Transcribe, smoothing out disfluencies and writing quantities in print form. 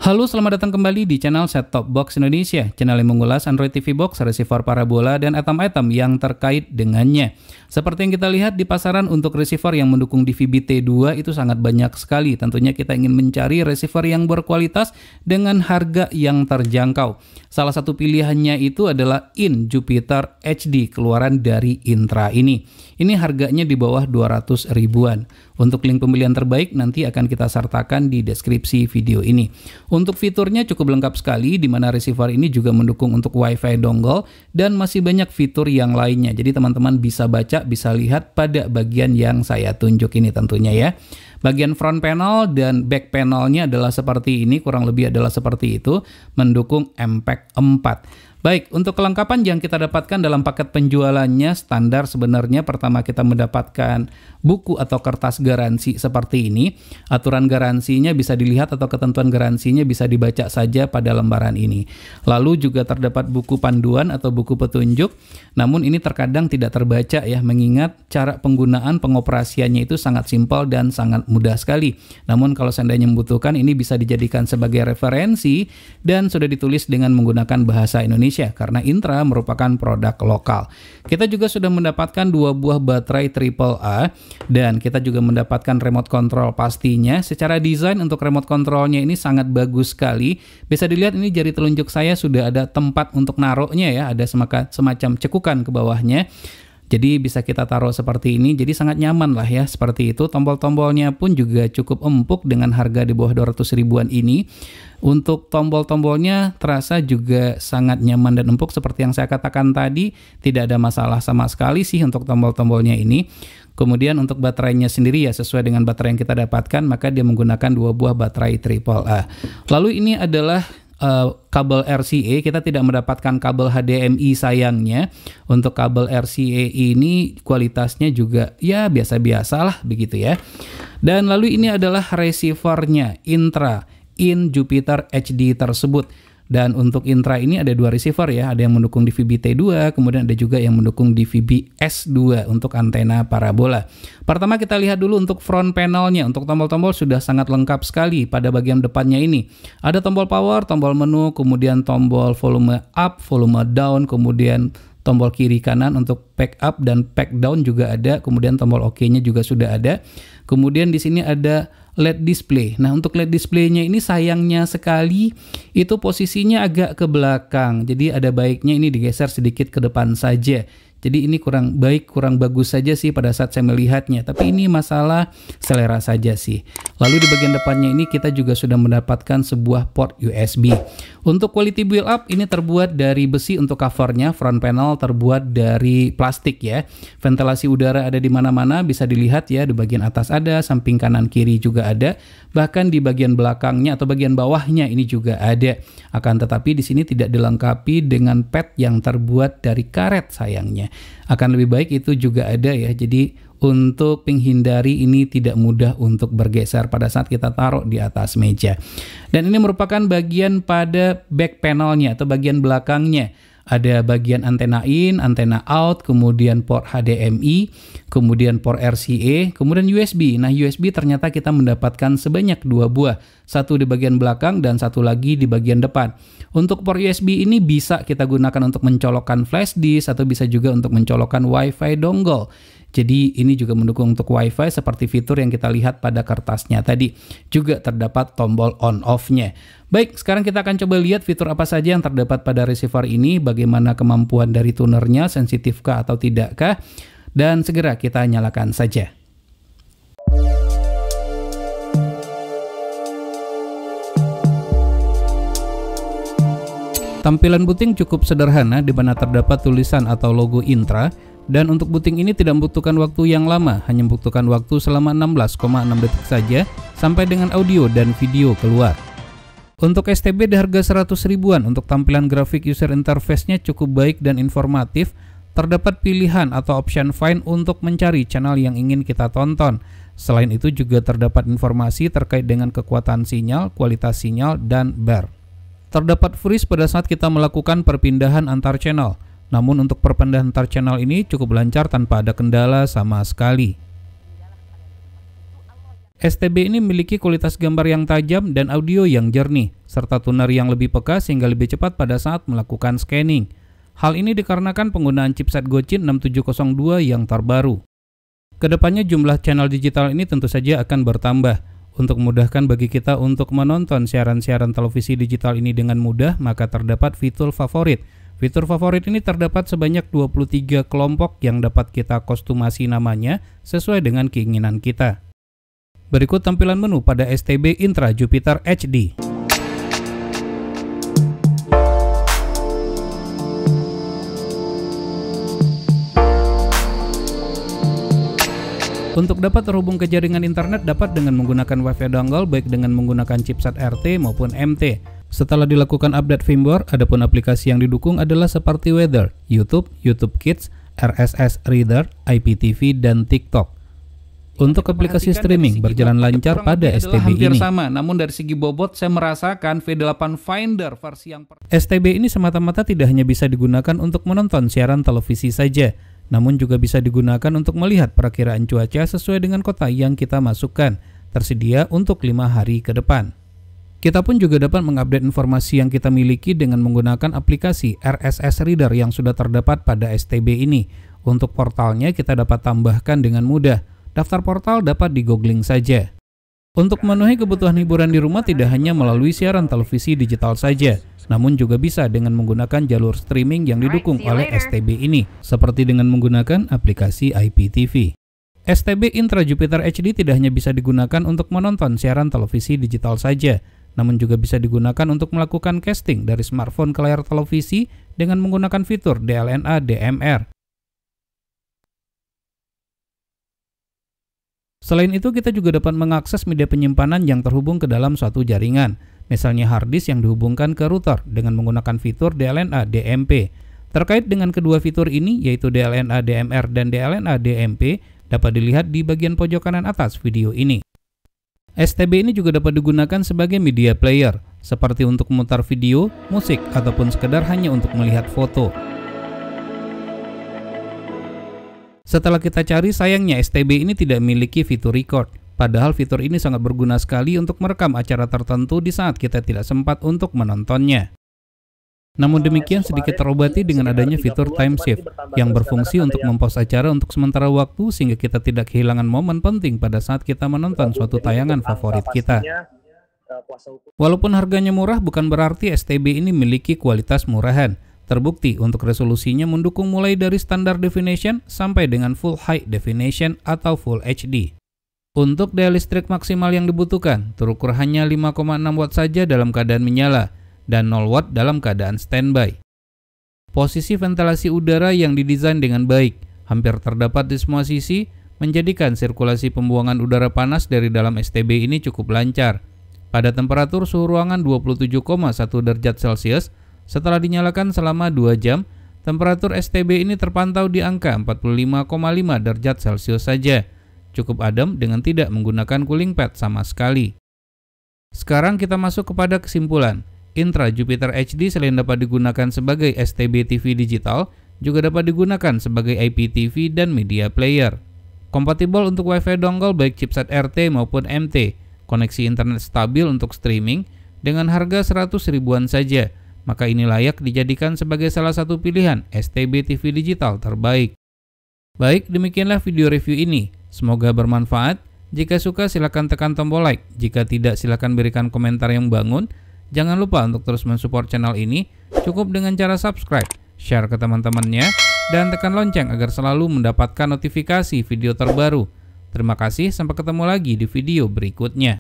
Halo, selamat datang kembali di channel Set Top Box Indonesia, channel yang mengulas Android TV Box, receiver parabola, dan item-item yang terkait dengannya. Seperti yang kita lihat di pasaran untuk receiver yang mendukung DVB-T2 itu sangat banyak sekali. Tentunya kita ingin mencari receiver yang berkualitas dengan harga yang terjangkau. Salah satu pilihannya itu adalah InJupiter HD, keluaran dari Intra ini. Ini harganya di bawah 200 ribuan. Untuk link pembelian terbaik nanti akan kita sertakan di deskripsi video ini. Untuk fiturnya cukup lengkap sekali, di mana receiver ini juga mendukung untuk WiFi dongle dan masih banyak fitur yang lainnya. Jadi teman-teman bisa baca, bisa lihat pada bagian yang saya tunjuk ini tentunya ya. Bagian front panel dan back panelnya adalah seperti ini, kurang lebih adalah seperti itu, mendukung MPEG 4. Baik, untuk kelengkapan yang kita dapatkan dalam paket penjualannya standar sebenarnya pertama kita mendapatkan buku atau kertas garansi seperti ini. Aturan garansinya bisa dilihat atau ketentuan garansinya bisa dibaca saja pada lembaran ini. Lalu juga terdapat buku panduan atau buku petunjuk, namun ini terkadang tidak terbaca ya, mengingat cara penggunaan pengoperasiannya itu sangat simpel dan sangat mudah sekali. Namun kalau seandainya membutuhkan, ini bisa dijadikan sebagai referensi dan sudah ditulis dengan menggunakan bahasa Indonesia karena Intra merupakan produk lokal. Kita juga sudah mendapatkan 2 buah baterai AAA dan kita juga mendapatkan remote control pastinya. Secara desain untuk remote controlnya ini sangat bagus sekali. Bisa dilihat ini jari telunjuk saya sudah ada tempat untuk naruhnya ya, ada semacam cekukan ke bawahnya. Jadi bisa kita taruh seperti ini, jadi sangat nyaman lah ya, seperti itu. Tombol-tombolnya pun juga cukup empuk dengan harga di bawah 200 ribuan ini. Untuk tombol-tombolnya terasa juga sangat nyaman dan empuk seperti yang saya katakan tadi, tidak ada masalah sama sekali sih untuk tombol-tombolnya ini. Kemudian untuk baterainya sendiri ya sesuai dengan baterai yang kita dapatkan, maka dia menggunakan 2 buah baterai AAA. Lalu ini adalah kabel RCA, kita tidak mendapatkan kabel HDMI sayangnya. Untuk kabel RCA ini kualitasnya juga ya biasa-biasa lah begitu ya. Dan lalu ini adalah receivernya Intra InJupiter HD tersebut. Dan untuk Intra ini ada 2 receiver ya, ada yang mendukung DVB-T2, kemudian ada juga yang mendukung DVB-S2 untuk antena parabola. Pertama kita lihat dulu untuk front panelnya. Untuk tombol-tombol sudah sangat lengkap sekali pada bagian depannya ini. Ada tombol power, tombol menu, kemudian tombol volume up, volume down, kemudian tombol kiri kanan untuk pack up dan pack down juga ada, kemudian tombol OK-nya juga sudah ada. Kemudian di sini ada LED display. Nah, untuk LED display-nya ini sayangnya sekali itu posisinya agak ke belakang. Jadi ada baiknya ini digeser sedikit ke depan saja. Jadi ini kurang baik, kurang bagus saja sih pada saat saya melihatnya. Tapi ini masalah selera saja sih. Lalu di bagian depannya ini kita juga sudah mendapatkan sebuah port USB. Untuk quality build up ini terbuat dari besi untuk covernya. Front panel terbuat dari plastik ya. Ventilasi udara ada di mana-mana, bisa dilihat ya, di bagian atas ada, samping kanan kiri juga ada. Bahkan di bagian belakangnya atau bagian bawahnya ini juga ada. Akan tetapi di sini tidak dilengkapi dengan pad yang terbuat dari karet sayangnya. Akan lebih baik itu juga ada ya. Jadi untuk menghindari ini tidak mudah untuk bergeser pada saat kita taruh di atas meja. Dan ini merupakan bagian pada back panelnya atau bagian belakangnya. Ada bagian antena in, antena out, kemudian port HDMI, kemudian port RCA, kemudian USB. Nah, USB ternyata kita mendapatkan sebanyak 2 buah. Satu di bagian belakang dan satu lagi di bagian depan. Untuk port USB ini bisa kita gunakan untuk mencolokkan flash disk atau bisa juga untuk mencolokkan WiFi dongle. Jadi ini juga mendukung untuk WiFi seperti fitur yang kita lihat pada kertasnya tadi. Juga terdapat tombol on off-nya. Baik, sekarang kita akan coba lihat fitur apa saja yang terdapat pada receiver ini, bagaimana kemampuan dari tunernya, sensitifkah atau tidakkah, dan segera kita nyalakan saja. Tampilan booting cukup sederhana di mana terdapat tulisan atau logo Intra. Dan untuk booting ini tidak membutuhkan waktu yang lama, hanya membutuhkan waktu selama 16,6 detik saja sampai dengan audio dan video keluar. Untuk STB di harga 100 ribuan, untuk tampilan grafik user interface-nya cukup baik dan informatif. Terdapat pilihan atau option find untuk mencari channel yang ingin kita tonton. Selain itu juga terdapat informasi terkait dengan kekuatan sinyal, kualitas sinyal, dan bar. Terdapat freeze pada saat kita melakukan perpindahan antar channel. Namun untuk perpindahan antar channel ini cukup lancar tanpa ada kendala sama sekali. STB ini memiliki kualitas gambar yang tajam dan audio yang jernih, serta tuner yang lebih peka sehingga lebih cepat pada saat melakukan scanning. Hal ini dikarenakan penggunaan chipset Gochin 6702 yang terbaru. Kedepannya jumlah channel digital ini tentu saja akan bertambah. Untuk memudahkan bagi kita untuk menonton siaran-siaran televisi digital ini dengan mudah, maka terdapat fitur favorit. Fitur favorit ini terdapat sebanyak 23 kelompok yang dapat kita kostumasi namanya sesuai dengan keinginan kita. Berikut tampilan menu pada STB Intra Jupiter HD. Untuk dapat terhubung ke jaringan internet dapat dengan menggunakan WiFi dongle baik dengan menggunakan chipset RT maupun MT. Setelah dilakukan update firmware, adapun aplikasi yang didukung adalah seperti Weather, YouTube, YouTube Kids, RSS Reader, IPTV, dan TikTok. Untuk aplikasi streaming berjalan lancar pada STB ini. Sama, namun dari segi bobot saya merasakan V8 Finder versi yang STB ini semata-mata tidak hanya bisa digunakan untuk menonton siaran televisi saja, namun juga bisa digunakan untuk melihat perakiraan cuaca sesuai dengan kota yang kita masukkan, tersedia untuk 5 hari ke depan. Kita pun juga dapat mengupdate informasi yang kita miliki dengan menggunakan aplikasi RSS Reader yang sudah terdapat pada STB ini. Untuk portalnya kita dapat tambahkan dengan mudah. Daftar portal dapat di-googling saja. Untuk memenuhi kebutuhan hiburan di rumah tidak hanya melalui siaran televisi digital saja, namun juga bisa dengan menggunakan jalur streaming yang didukung oleh STB ini, seperti dengan menggunakan aplikasi IPTV. STB Intra Jupiter HD tidak hanya bisa digunakan untuk menonton siaran televisi digital saja, namun juga bisa digunakan untuk melakukan casting dari smartphone ke layar televisi dengan menggunakan fitur DLNA DMR. Selain itu, kita juga dapat mengakses media penyimpanan yang terhubung ke dalam suatu jaringan, misalnya hard disk yang dihubungkan ke router dengan menggunakan fitur DLNA DMP. Terkait dengan kedua fitur ini, yaitu DLNA DMR dan DLNA DMP, dapat dilihat di bagian pojok kanan atas video ini. STB ini juga dapat digunakan sebagai media player, seperti untuk memutar video, musik, ataupun sekedar hanya untuk melihat foto. Setelah kita cari, sayangnya STB ini tidak memiliki fitur record. Padahal fitur ini sangat berguna sekali untuk merekam acara tertentu di saat kita tidak sempat untuk menontonnya. Namun demikian sedikit terobati dengan adanya fitur time shift yang berfungsi untuk memпause acara untuk sementara waktu sehingga kita tidak kehilangan momen penting pada saat kita menonton suatu tayangan favorit kita. Walaupun harganya murah, bukan berarti STB ini memiliki kualitas murahan. Terbukti untuk resolusinya mendukung mulai dari standard definition sampai dengan full high definition atau full HD. Untuk daya listrik maksimal yang dibutuhkan, terukur hanya 5,6 watt saja dalam keadaan menyala dan 0 watt dalam keadaan standby. Posisi ventilasi udara yang didesain dengan baik, hampir terdapat di semua sisi, menjadikan sirkulasi pembuangan udara panas dari dalam STB ini cukup lancar. Pada temperatur suhu ruangan 27,1 derajat Celcius, setelah dinyalakan selama 2 jam, temperatur STB ini terpantau di angka 45,5 derajat Celcius saja. Cukup adem dengan tidak menggunakan cooling pad sama sekali. Sekarang kita masuk kepada kesimpulan. Intra Jupiter HD selain dapat digunakan sebagai STB TV digital, juga dapat digunakan sebagai IPTV dan media player. Kompatibel untuk WiFi dongle baik chipset RT maupun MT, koneksi internet stabil untuk streaming dengan harga 100 ribuan saja. Maka ini layak dijadikan sebagai salah satu pilihan STB TV digital terbaik. Baik, demikianlah video review ini. Semoga bermanfaat. Jika suka silakan tekan tombol like. Jika tidak silakan berikan komentar yang bangun. Jangan lupa untuk terus mensupport channel ini. Cukup dengan cara subscribe, share ke teman-temannya, dan tekan lonceng agar selalu mendapatkan notifikasi video terbaru. Terima kasih, sampai ketemu lagi di video berikutnya.